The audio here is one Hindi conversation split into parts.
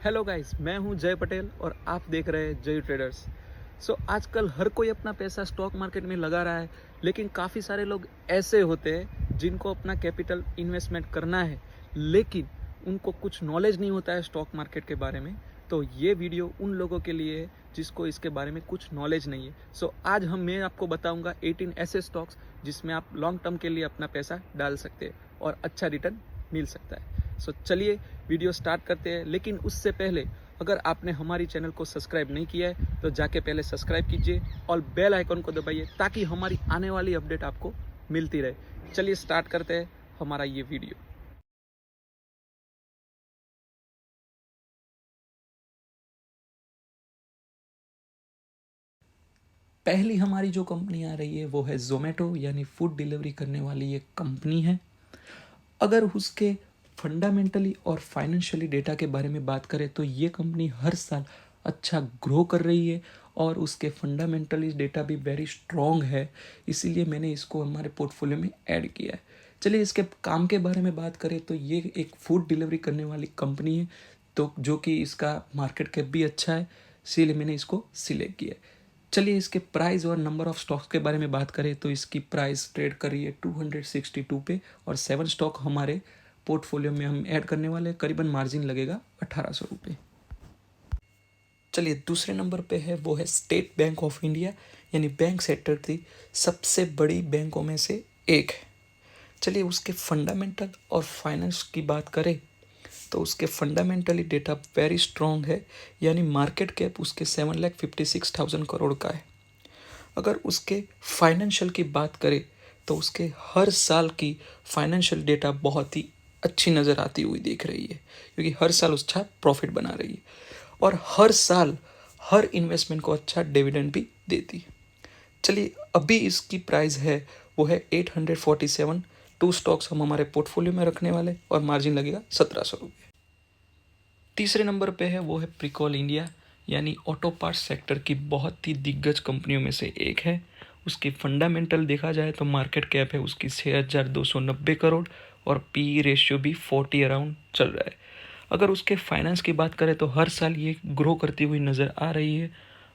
हेलो गाइस, मैं हूं जय पटेल और आप देख रहे हैं जय ट्रेडर्स। आजकल हर कोई अपना पैसा स्टॉक मार्केट में लगा रहा है, लेकिन काफ़ी सारे लोग ऐसे होते हैं जिनको अपना कैपिटल इन्वेस्टमेंट करना है, लेकिन उनको कुछ नॉलेज नहीं होता है स्टॉक मार्केट के बारे में। तो ये वीडियो उन लोगों के लिए है जिसको इसके बारे में कुछ नॉलेज नहीं है। आज मैं आपको बताऊंगा 18 ऐसे स्टॉक्स जिसमें आप लॉन्ग टर्म के लिए अपना पैसा डाल सकते हैं और अच्छा रिटर्न मिल सकता है। चलिए वीडियो स्टार्ट करते हैं, लेकिन उससे पहले अगर आपने हमारी चैनल को सब्सक्राइब नहीं किया है तो जाके पहले सब्सक्राइब कीजिए और बेल आइकन को दबाइए ताकि हमारी आने वाली अपडेट आपको मिलती रहे। चलिए स्टार्ट करते हैं हमारा ये वीडियो। पहली हमारी जो कंपनी आ रही है वो है जोमेटो, यानी फूड डिलीवरी करने वाली ये कंपनी है। अगर उसके फंडामेंटली और फाइनेंशियली डेटा के बारे में बात करें तो ये कंपनी हर साल अच्छा ग्रो कर रही है और उसके फंडामेंटली डेटा भी वेरी स्ट्रॉन्ग है, इसीलिए मैंने इसको हमारे पोर्टफोलियो में ऐड किया है। चलिए इसके काम के बारे में बात करें तो ये एक फूड डिलीवरी करने वाली कंपनी है, तो जो कि इसका मार्केट कैप भी अच्छा है, इसीलिए मैंने इसको सिलेक्ट किया है। चलिए इसके प्राइस और नंबर ऑफ स्टॉक्स के बारे में बात करें तो इसकी प्राइस ट्रेड कर रही है 262 पे और 7 स्टॉक हमारे पोर्टफोलियो में हम ऐड करने वाले हैं। करीबन मार्जिन लगेगा 1800 रुपये। चलिए दूसरे नंबर पे है वो है स्टेट बैंक ऑफ इंडिया, यानी बैंक सेक्टर की सबसे बड़ी बैंकों में से एक है। चलिए उसके फंडामेंटल और फाइनेंस की बात करें तो उसके फंडामेंटली डेटा वेरी स्ट्रॉन्ग है, यानी मार्केट कैप उसके 7,56,000 करोड़ का है। अगर उसके फाइनेंशियल की बात करें तो उसके हर साल की फाइनेंशियल डेटा बहुत ही अच्छी नज़र आती हुई दिख रही है, क्योंकि हर साल अच्छा प्रॉफिट बना रही है और हर साल हर इन्वेस्टमेंट को अच्छा डिविडेंड भी देती है। चलिए अभी इसकी प्राइस है वो है 847। 2 स्टॉक्स हम हमारे पोर्टफोलियो में रखने वाले और मार्जिन लगेगा 1700 रुपये। तीसरे नंबर पे है वो है प्रिकॉल इंडिया, यानी ऑटो पार्ट्स सेक्टर की बहुत ही दिग्गज कंपनियों में से एक है। उसकी फंडामेंटल देखा जाए तो मार्केट कैप है उसकी 6,290 करोड़ और पी रेशियो भी 40 अराउंड चल रहा है। अगर उसके फाइनेंस की बात करें तो हर साल ये ग्रो करती हुई नज़र आ रही है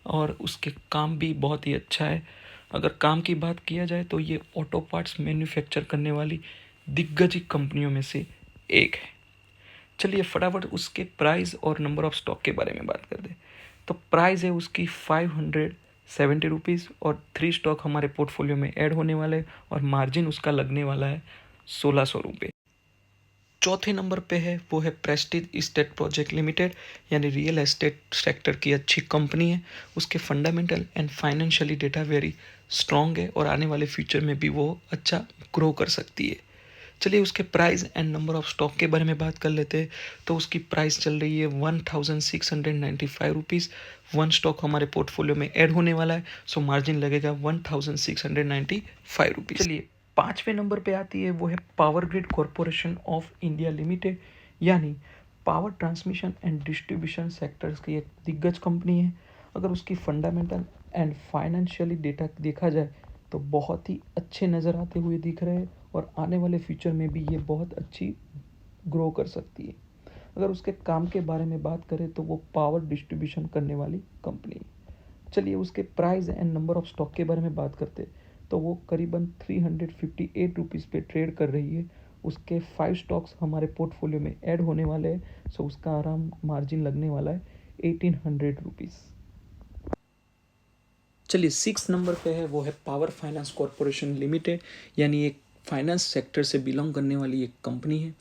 और उसके काम भी बहुत ही अच्छा है। अगर काम की बात किया जाए तो ये ऑटो पार्ट्स मैन्युफैक्चर करने वाली दिग्गज कंपनियों में से एक है। चलिए फटाफट उसके प्राइस और नंबर ऑफ स्टॉक के बारे में बात कर दें। तो प्राइस है उसकी 570 रुपीज़ और 3 स्टॉक हमारे पोर्टफोलियो में ऐड होने वाले और मार्जिन उसका लगने वाला है 1600 रुपये। चौथे नंबर पे है वो है प्रेस्टीज इस्टेट प्रोजेक्ट लिमिटेड, यानी रियल एस्टेट सेक्टर की अच्छी कंपनी है। उसके fundamental and financially data very strong है और आने वाले फ्यूचर में भी वो अच्छा ग्रो कर सकती है। चलिए उसके price and number of stock के बारे में बात कर लेते हैं। तो उसकी प्राइस चल रही है 1695 रुपीज़। 1 स्टॉक हमारे पोर्टफोलियो में ऐड होने वाला है, सो मार्जिन लगेगा 1695 रुपीज़। चलिए 5वें नंबर पे आती है वो है power grid corporation of India limited, यानी power transmission and distribution sectors की एक दिग्गज कंपनी है। अगर उसकी फंडामेंटल एंड फाइनेंशियली डेटा देखा जाए तो बहुत ही अच्छे नज़र आते हुए दिख रहे हैं और आने वाले फ्यूचर में भी ये बहुत अच्छी ग्रो कर सकती है। अगर उसके काम के बारे में बात करें तो वो पावर डिस्ट्रीब्यूशन करने वाली कंपनी है। चलिए उसके price and number of stock के बारे में बात करते हैं तो वो करीबन 358 रुपीज़ पे ट्रेड कर रही है। उसके 5 स्टॉक्स हमारे पोर्टफोलियो में ऐड होने वाले हैं, सो उसका आराम मार्जिन लगने वाला है 1800 रुपीज़। चलिए 6 नंबर पे है वो है पावर फाइनेंस कॉरपोरेशन लिमिटेड, यानी एक फाइनेंस सेक्टर से बिलोंग करने वाली एक कंपनी है।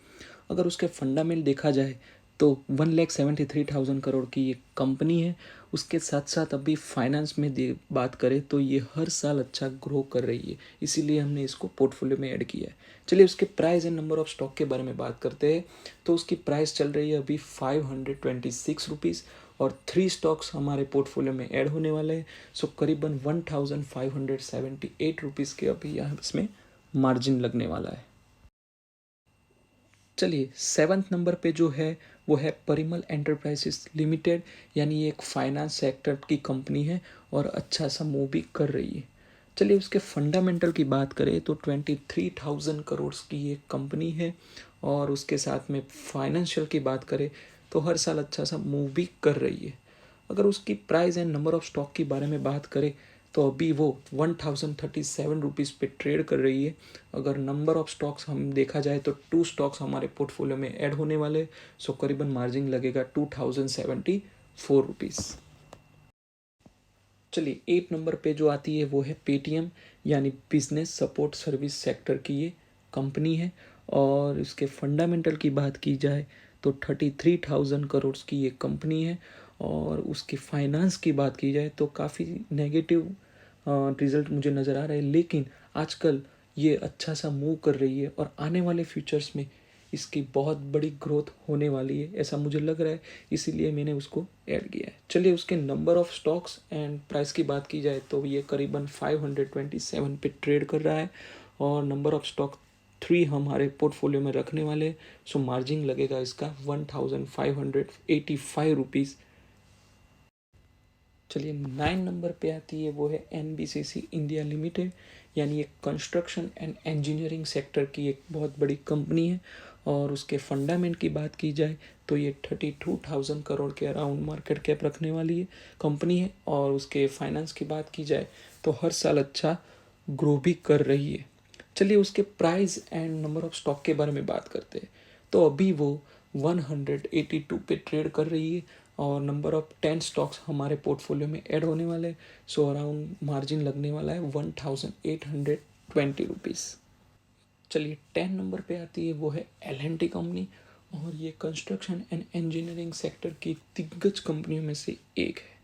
अगर उसके फंडामेंट देखा जाए तो 1,73,000 करोड़ की ये कंपनी है। उसके साथ साथ अभी फाइनेंस में बात करें तो ये हर साल अच्छा ग्रो कर रही है, इसीलिए हमने इसको पोर्टफोलियो में ऐड किया है। चलिए उसके price and number of stock के बारे में बात करते हैं। तो उसकी प्राइस चल रही है अभी 526 रुपीज़ और 3 स्टॉक्स हमारे पोर्टफोलियो में ऐड होने वाले हैं, सो करीबन 1,578 रुपीज़ के अभी यहाँ इसमें मार्जिन लगने वाला है। चलिए 7th नंबर पे जो है वो है परिमल एंटरप्राइजेस लिमिटेड, यानी एक फाइनेंस सेक्टर की कंपनी है और अच्छा सा मूव भी कर रही है। चलिए उसके फंडामेंटल की बात करें तो 23,000 करोड़ की ये कंपनी है और उसके साथ में फाइनेंशियल की बात करें तो हर साल अच्छा सा मूव भी कर रही है। अगर उसकी price and number of stock के बारे में बात करें तो अभी वो 1037 पे ट्रेड कर रही है। अगर नंबर ऑफ स्टॉक्स हम देखा जाए तो 2 स्टॉक्स हमारे पोर्टफोलियो में ऐड होने वाले, सो करीबन मार्जिन लगेगा 2074 रुपीज़। चलिए 8 नंबर पे जो आती है वो है पेटीएम, यानी बिजनेस सपोर्ट सर्विस सेक्टर की ये कंपनी है। और इसके फंडामेंटल की बात की जाए तो 33,000 करोड़ की ये कंपनी है। और उसकी फाइनेंस की बात की जाए तो काफ़ी नेगेटिव रिजल्ट मुझे नज़र आ रहा है, लेकिन आजकल ये अच्छा सा मूव कर रही है और आने वाले फ्यूचर्स में इसकी बहुत बड़ी ग्रोथ होने वाली है, ऐसा मुझे लग रहा है, इसीलिए मैंने उसको ऐड किया है। चलिए उसके number of stocks and price की बात की जाए तो ये करीबन 527 पे ट्रेड कर रहा है और नंबर ऑफ स्टॉक 3 हमारे पोर्टफोलियो में रखने वाले। सो मार्जिन लगेगा इसका 1585 रुपीज़। चलिए 9 नंबर पे आती है वो है एनबीसीसी इंडिया लिमिटेड, यानी एक कंस्ट्रक्शन एंड इंजीनियरिंग सेक्टर की एक बहुत बड़ी कंपनी है। और उसके फंडामेंट की बात की जाए तो ये 32,000 करोड़ के अराउंड मार्केट कैप रखने वाली है कंपनी है। और उसके फाइनेंस की बात की जाए तो हर साल अच्छा ग्रो भी कर रही है। चलिए उसके price and number of stock के बारे में बात करते हैं। तो अभी वो 182 पे ट्रेड कर रही है और नंबर ऑफ 10 स्टॉक्स हमारे पोर्टफोलियो में ऐड होने वाले। सो अराउंड मार्जिन लगने वाला है 1820 रुपीज़। चलिए 10 नंबर पे आती है वो है एल कंपनी, और ये कंस्ट्रक्शन एंड इंजीनियरिंग सेक्टर की दिग्गज कंपनियों में से एक है।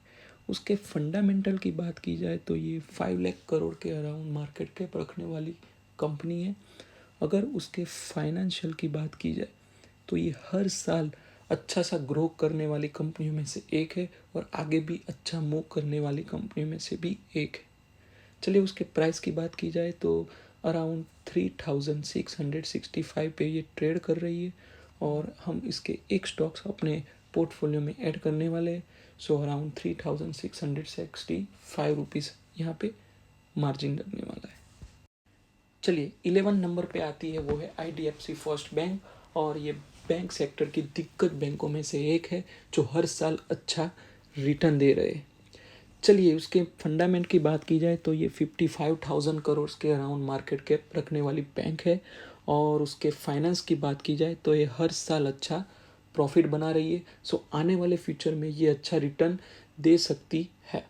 उसके फंडामेंटल की बात की जाए तो ये 5 लाख करोड़ के अराउंड मार्केट कैप रखने वाली कंपनी है। अगर उसके फाइनेंशियल की बात की जाए तो ये हर साल अच्छा सा ग्रो करने वाली कंपनियों में से एक है और आगे भी अच्छा मूव करने वाली कंपनियों में से भी एक है। चलिए उसके प्राइस की बात की जाए तो अराउंड 3665 पे ये ट्रेड कर रही है और हम इसके एक स्टॉक्स अपने पोर्टफोलियो में ऐड करने वाले हैं। सो अराउंड 3665 रुपीज़ यहाँ पे मार्जिन लगने वाला है। चलिए 11 नंबर पे आती है वो है IDFC फर्स्ट बैंक, और ये बैंक सेक्टर की दिग्गज बैंकों में से एक है जो हर साल अच्छा रिटर्न दे रहे हैं। चलिए उसके फंडामेंट की बात की जाए तो ये 55,000 करोड़ के अराउंड मार्केट कैप रखने वाली बैंक है। और उसके फाइनेंस की बात की जाए तो ये हर साल अच्छा प्रॉफिट बना रही है। सो आने वाले फ्यूचर में ये अच्छा रिटर्न दे सकती है।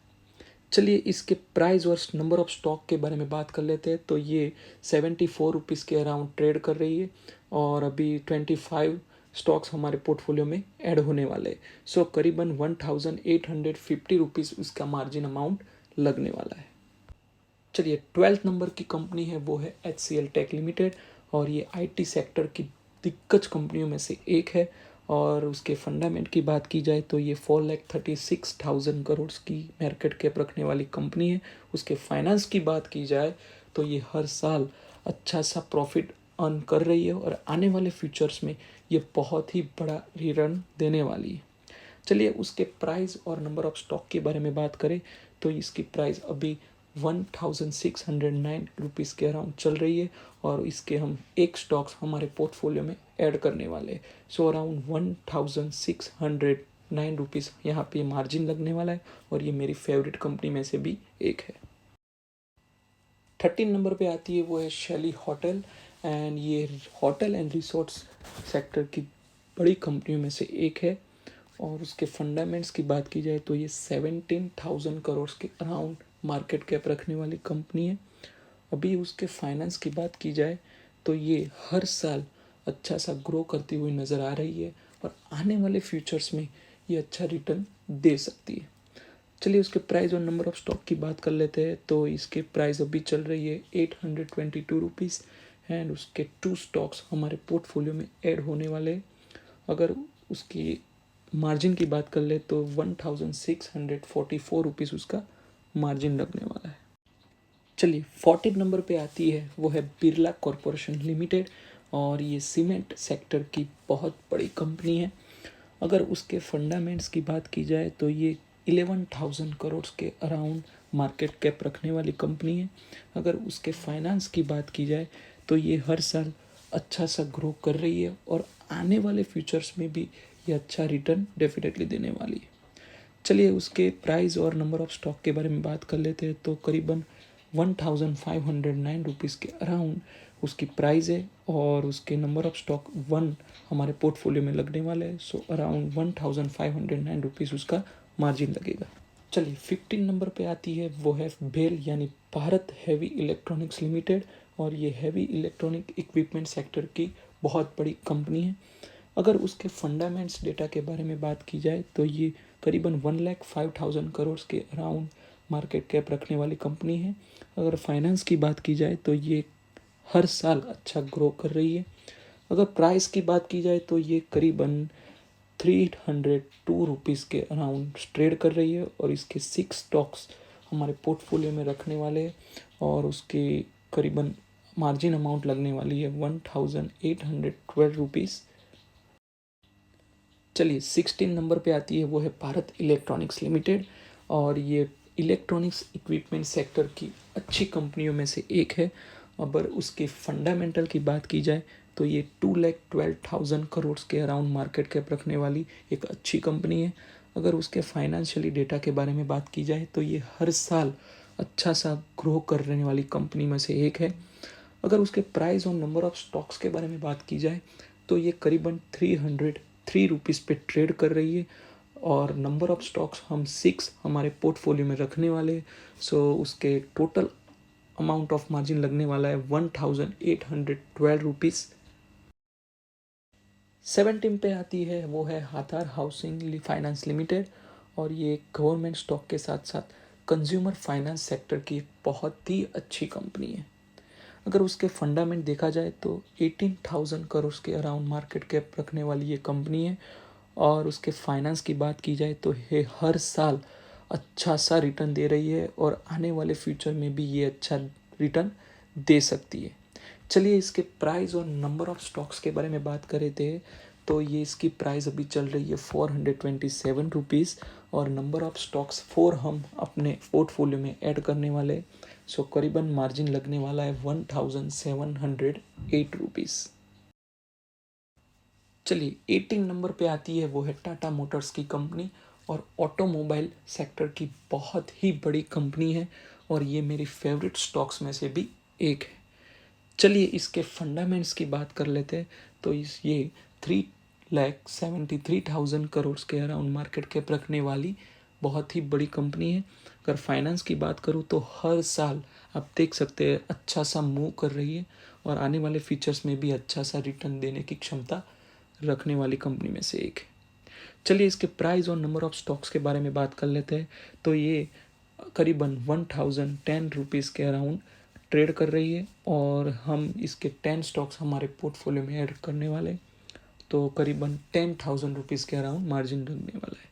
चलिए इसके प्राइस और नंबर ऑफ स्टॉक के बारे में बात कर लेते हैं। तो ये 74 रुपीज़ के अराउंड ट्रेड कर रही है और अभी 25 स्टॉक्स हमारे पोर्टफोलियो में ऐड होने वाले हैं। सो करीबन 1850 रुपीज़ उसका मार्जिन अमाउंट लगने वाला है। चलिए 12th नंबर की कंपनी है वो है HCL टेक लिमिटेड, और ये IT सेक्टर की दिग्गज कंपनियों में से एक है। और उसके फंडामेंट की बात की जाए तो ये 4,36,000 करोड़ की मार्केट कैप रखने वाली कंपनी है। उसके फाइनेंस की बात की जाए तो ये हर साल अच्छा सा प्रॉफिट अर्न कर रही है और आने वाले फ्यूचर्स में ये बहुत ही बड़ा रिटर्न देने वाली है। चलिए उसके प्राइस और नंबर ऑफ स्टॉक के बारे में बात करें तो इसकी प्राइस अभी 1609 रुपीज़ के अराउंड चल रही है और इसके हम एक स्टॉक्स हमारे पोर्टफोलियो में ऐड करने वाले हैं। सो अराउंड 1609 रुपीज़ यहाँ पे मार्जिन लगने वाला है और ये मेरी फेवरेट कंपनी में से भी एक है। 13 नंबर पे आती है वो है शैली होटल, एंड ये होटल एंड रिसोर्ट्स सेक्टर की बड़ी कंपनियों में से एक है। और उसके फंडामेंट्स की बात की जाए तो ये 17,000 करोड़ के अराउंड मार्केट कैप रखने वाली कंपनी है। अभी उसके फाइनेंस की बात की जाए तो ये हर साल अच्छा सा ग्रो करती हुई नज़र आ रही है और आने वाले फ्यूचर्स में ये अच्छा रिटर्न दे सकती है। चलिए उसके प्राइस और नंबर ऑफ स्टॉक की बात कर लेते हैं। तो इसके प्राइस अभी चल रही है 822 रुपीज़, एंड उसके 2 स्टॉक्स हमारे पोर्टफोलियो में ऐड होने वाले हैं। अगर उसकी मार्जिन की बात कर ले तो 1644 रुपीज़ उसका मार्जिन लगने वाला है। चलिए 14 नंबर पे आती है वो है बिरला कॉरपोरेशन लिमिटेड, और ये सीमेंट सेक्टर की बहुत बड़ी कंपनी है। अगर उसके फंडामेंट्स की बात की जाए तो ये 11,000 करोड़ के अराउंड मार्केट कैप रखने वाली कंपनी है। अगर उसके फाइनेंस की बात की जाए तो ये हर साल अच्छा सा ग्रो कर रही है और आने वाले फ्यूचर्स में भी ये अच्छा रिटर्न डेफिनेटली देने वाली है। चलिए उसके प्राइस और नंबर ऑफ स्टॉक के बारे में बात कर लेते हैं। तो करीबन 1509 रुपीज़ के अराउंड उसकी प्राइस है और उसके नंबर ऑफ स्टॉक 1 हमारे पोर्टफोलियो में लगने वाले हैं। सो अराउंड 1509 रुपीज़ उसका मार्जिन लगेगा। चलिए 15 नंबर पे आती है, वो है भेल यानी भारत हैवी इलेक्ट्रॉनिक्स लिमिटेड। और ये हैवी इलेक्ट्रॉनिक इक्विपमेंट सेक्टर की बहुत बड़ी कंपनी है। अगर उसके फंडामेंट्स डेटा के बारे में बात की जाए तो ये करीबन 1,05,000 करोड़ के अराउंड मार्केट कैप रखने वाली कंपनी है। अगर फाइनेंस की बात की जाए तो ये हर साल अच्छा ग्रो कर रही है। अगर प्राइस की बात की जाए तो ये करीबन 302 रुपीज़ के अराउंड ट्रेड कर रही है और इसके 6 स्टॉक्स हमारे पोर्टफोलियो में रखने वाले हैं और उसके करीबन मार्जिन अमाउंट लगने वाली है 1,812 रुपीज़। चलिए 16 नंबर पे आती है, वो है भारत इलेक्ट्रॉनिक्स लिमिटेड। और ये इलेक्ट्रॉनिक्स इक्विपमेंट सेक्टर की अच्छी कंपनियों में से एक है। अगर उसके फंडामेंटल की बात की जाए तो ये 2,12,000 करोड़ के अराउंड मार्केट कैप रखने वाली एक अच्छी कंपनी है। अगर उसके फाइनेंशियली डेटा के बारे में बात की जाए तो ये हर साल अच्छा सा ग्रो करने वाली कंपनी में से एक है। अगर उसके प्राइस और नंबर ऑफ स्टॉक्स के बारे में बात की जाए तो ये करीबन 303 रुपीज़ पे ट्रेड कर रही है और नंबर ऑफ स्टॉक्स हम 6 हमारे पोर्टफोलियो में रखने वाले। सो उसके टोटल अमाउंट ऑफ मार्जिन लगने वाला है 1,812 रुपीज़। 17 पे आती है, वो है हाथार हाउसिंग फाइनेंस लिमिटेड। और ये गवर्नमेंट स्टॉक के साथ साथ कंज्यूमर फाइनेंस सेक्टर की एक बहुत ही अच्छी कंपनी है। अगर उसके फंडामेंट देखा जाए तो 18,000 करोड़ के अराउंड मार्केट कैप रखने वाली ये कंपनी है। और उसके फाइनेंस की बात की जाए तो ये हर साल अच्छा सा रिटर्न दे रही है और आने वाले फ्यूचर में भी ये अच्छा रिटर्न दे सकती है। चलिए इसके प्राइस और नंबर ऑफ स्टॉक्स के बारे में बात करें थे तो ये इसकी प्राइस अभी चल रही है 427 रुपीज़ और नंबर ऑफ स्टॉक्स 4 हम अपने पोर्टफोलियो में ऐड करने वाले। सो करीबन मार्जिन लगने वाला है 1,708 रुपीज़। चलिए 18 नंबर पे आती है, वो है टाटा मोटर्स की कंपनी और ऑटोमोबाइल सेक्टर की बहुत ही बड़ी कंपनी है और ये मेरी फेवरेट स्टॉक्स में से भी एक है। चलिए इसके फंडामेंट्स की बात कर लेते हैं। तो इस ये 3,73,000 करोड़ के अराउंड मार्केट कैप रखने वाली बहुत ही बड़ी कंपनी है। अगर फाइनेंस की बात करूँ तो हर साल आप देख सकते हैं अच्छा सा मूव कर रही है और आने वाले फीचर्स में भी अच्छा सा रिटर्न देने की क्षमता रखने वाली कंपनी में से एक है। चलिए इसके प्राइस और नंबर ऑफ स्टॉक्स के बारे में बात कर लेते हैं। तो ये करीबन 1,010 रुपीज़ के अराउंड ट्रेड कर रही है और हम इसके 10 स्टॉक्स हमारे पोर्टफोलियो में ऐड करने वाले हैं। तो करीबन 10,000 रुपीज़ के अराउंड मार्जिन लगने वाला है।